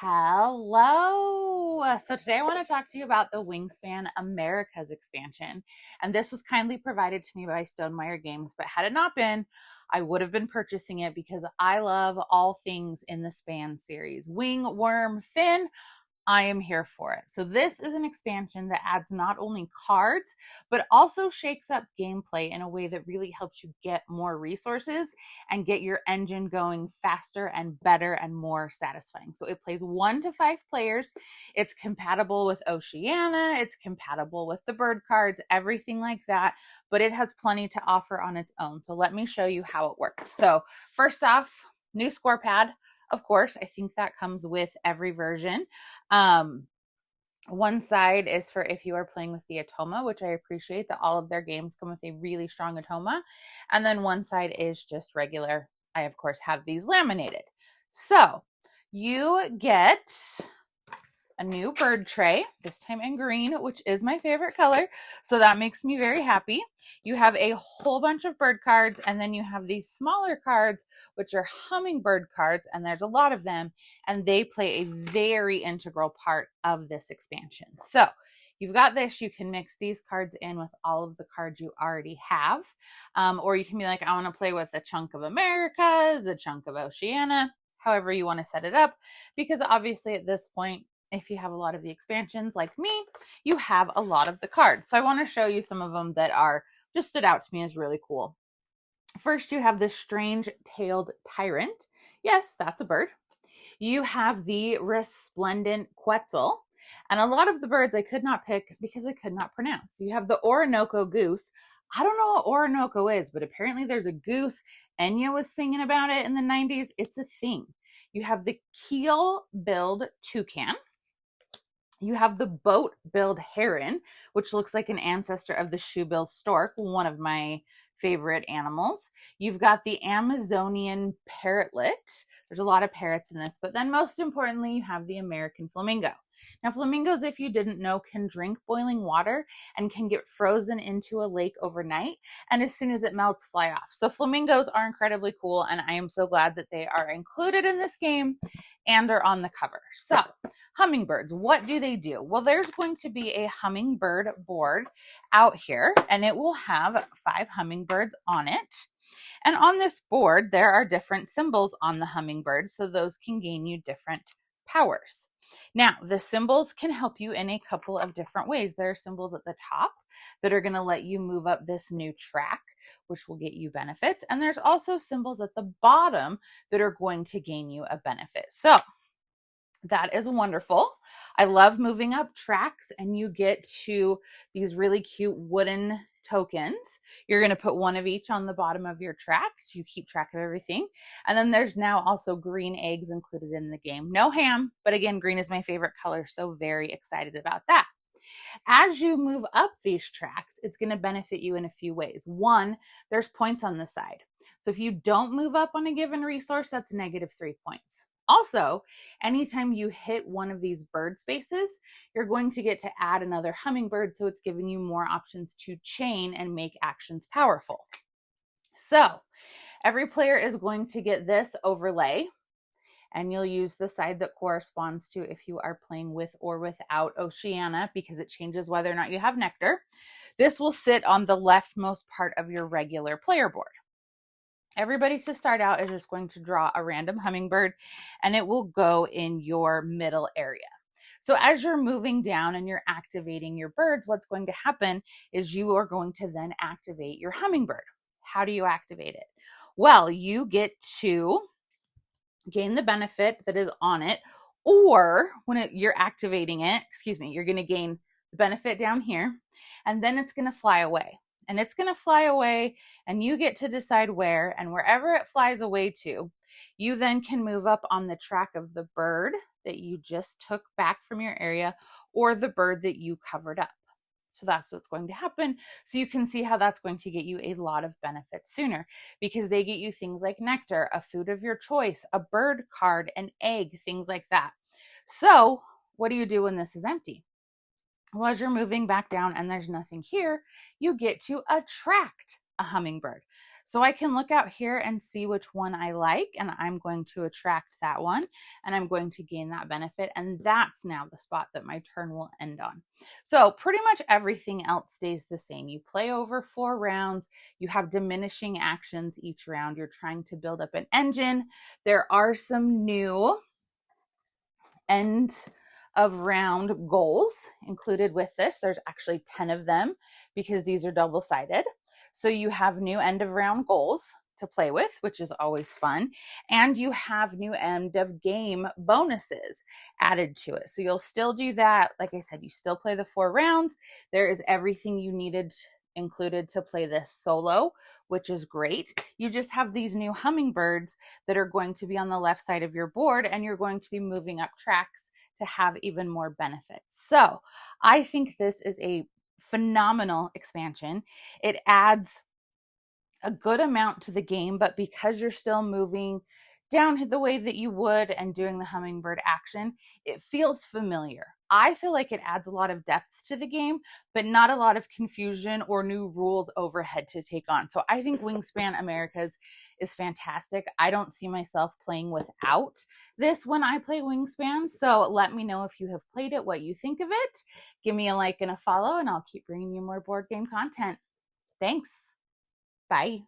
Hello. So today I want to talk to you about the Wingspan Americas expansion. And this was kindly provided to me by Stonemeyer Games, but had it not been, I would have been purchasing it because I love all things in the Span series. Wing, worm, fin, I am here for it. So this is an expansion that adds not only cards, but also shakes up gameplay in a way that really helps you get more resources and get your engine going faster and better and more satisfying. So it plays 1 to 5 players. It's compatible with Oceania. It's compatible with the bird cards, everything like that, but it has plenty to offer on its own. So let me show you how it works. So first off, new score pad. Of course, I think that comes with every version. One side is for if you are playing with the Atoma, which I appreciate that all of their games come with a really strong Atoma. And then one side is just regular. I, of course, have these laminated. So you get a new bird tray, this time in green, which is my favorite color. So that makes me very happy. You have a whole bunch of bird cards, and then you have these smaller cards, which are hummingbird cards, and there's a lot of them, and they play a very integral part of this expansion. So you've got this, you can mix these cards in with all of the cards you already have. Or you can be like, I want to play with a chunk of Americas, a chunk of Oceania, however you want to set it up, because obviously at this point, if you have a lot of the expansions like me, you have a lot of the cards. So I want to show you some of them that are just stood out to me as really cool. First, you have this strange-tailed tyrant. Yes, that's a bird. You have the resplendent quetzal. And a lot of the birds I could not pick because I could not pronounce. You have the Orinoco goose. I don't know what Orinoco is, but apparently there's a goose. Enya was singing about it in the 90s. It's a thing. You have the keel-billed toucan. You have the boat-billed heron, which looks like an ancestor of the shoe-billed stork, one of my favorite animals. You've got the Amazonian parrotlet. There's a lot of parrots in this, but then most importantly, you have the American flamingo. Now, flamingos, if you didn't know, can drink boiling water and can get frozen into a lake overnight, and as soon as it melts, fly off. So flamingos are incredibly cool, and I am so glad that they are included in this game and are on the cover. So hummingbirds, what do they do? Well, there's going to be a hummingbird board out here, and it will have 5 hummingbirds on it. And on this board, there are different symbols on the hummingbird, so those can gain you different powers. Now, the symbols can help you in a couple of different ways. There are symbols at the top that are going to let you move up this new track, which will get you benefits. And there's also symbols at the bottom that are going to gain you a benefit. So that is wonderful. I love moving up tracks, and you get to these really cute wooden tokens. You're going to put 1 of each on the bottom of your track so you keep track of everything. And then there's now also green eggs included in the game. No ham, but again, green is my favorite color, so very excited about that. As you move up these tracks, it's going to benefit you in a few ways. 1, there's points on the side. So if you don't move up on a given resource, that's -3 points. Also, anytime you hit one of these bird spaces, you're going to get to add another hummingbird, so it's giving you more options to chain and make actions powerful. So every player is going to get this overlay, and you'll use the side that corresponds to if you are playing with or without Oceania, because it changes whether or not you have nectar. This will sit on the leftmost part of your regular player board. Everybody to start out is just going to draw a random hummingbird, and it will go in your middle area. So as you're moving down and you're activating your birds, what's going to happen is you are going to then activate your hummingbird. How do you activate it? Well, you get to gain the benefit that is on it, or when you're activating it, you're going to gain the benefit down here, and then it's going to fly away. And it's going to fly away, and you get to decide where, and wherever it flies away to, you then can move up on the track of the bird that you just took back from your area, or the bird that you covered up. So that's what's going to happen. So you can see how that's going to get you a lot of benefits sooner, because they get you things like nectar, a food of your choice, a bird card, an egg, things like that. So what do you do when this is empty? Well, as you're moving back down and there's nothing here, you get to attract a hummingbird. So I can look out here and see which one I like, and I'm going to attract that one, and I'm going to gain that benefit. And that's now the spot that my turn will end on. So pretty much everything else stays the same. You play over 4 rounds. You have diminishing actions each round. You're trying to build up an engine. There are some new end of round goals included with this. There's actually 10 of them because these are double-sided. So you have new end of round goals to play with, which is always fun. And you have new end of game bonuses added to it. So you'll still do that. Like I said, you still play the 4 rounds. There is everything you needed included to play this solo, which is great. You just have these new hummingbirds that are going to be on the left side of your board, and you're going to be moving up tracks to have even more benefits. So I think this is a phenomenal expansion. It adds a good amount to the game, but because you're still moving down the way that you would and doing the hummingbird action, it feels familiar. I feel like it adds a lot of depth to the game, but not a lot of confusion or new rules overhead to take on. So I think Wingspan Americas is fantastic. I don't see myself playing without this when I play Wingspan. So let me know if you have played it, what you think of it. Give me a like and a follow, and I'll keep bringing you more board game content. Thanks. Bye.